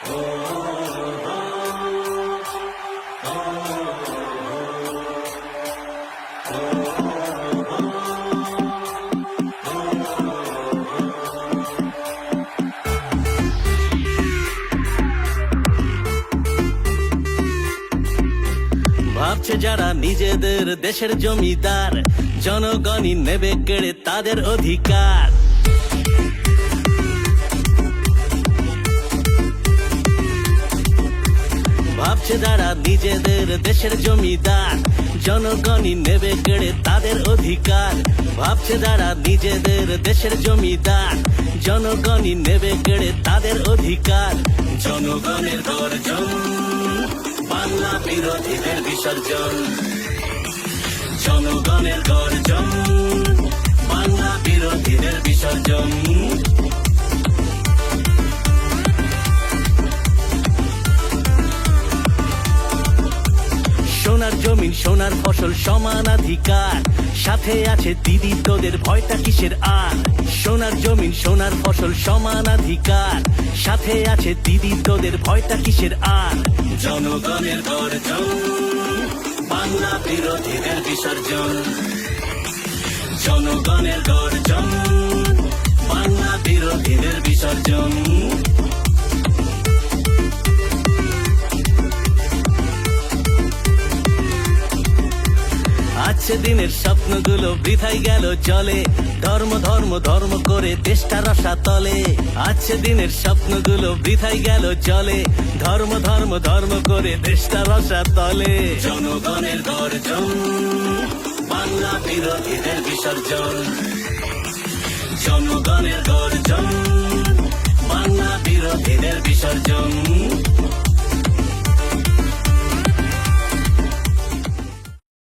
ভাবছে যারা নিজেদের দেশের জমিদার, জনগণই নেবে কেড়ে তাদের অধিকার। ভাবছে যারা নিজেদের দেশের জমিদার, জনগণই নেবে কেড়ে তাদের অধিকার। ভাবছে যারা নিজেদের দেশের জমিদার, জনগণই নেবে কেড়ে তাদের অধিকার। জনগণের গর্জন, বাংলা বিরোধীদের বিসর্জন। জনগণের গর্জন, বাংলা বিরোধীদের বিসর্জন। সোনার জমিন সোনার ফসল সমানাধিকার, সাথে আছে দিদি তোদের ভয়টা কিসের আর। সোনার জমিন সোনার ফসল সমানাধিকার, সাথে আছে দিদি তোদের ভয়টা কিসের আর। জনগণের গর্জন, বাংলা বিরোধীদের বিসর্জন। জনগণের গর্জন, বাংলা বিরোধীদের বিসর্জন। আজকে দিনের স্বপ্নগুলো বৃথাই গেল চলে, ধর্ম ধর্ম ধর্ম করে দেশটা রসাতলে। আজকে দিনের স্বপ্নগুলো বৃথাই গেল চলে, ধর্ম ধর্ম ধর্ম করে দেশটা রসাতলে। জনগণের গর্জন, বাংলা বিরোধীদের বিসর্জন। জনগণের গর্জন, বাংলা বিরোধীদের বিসর্জন।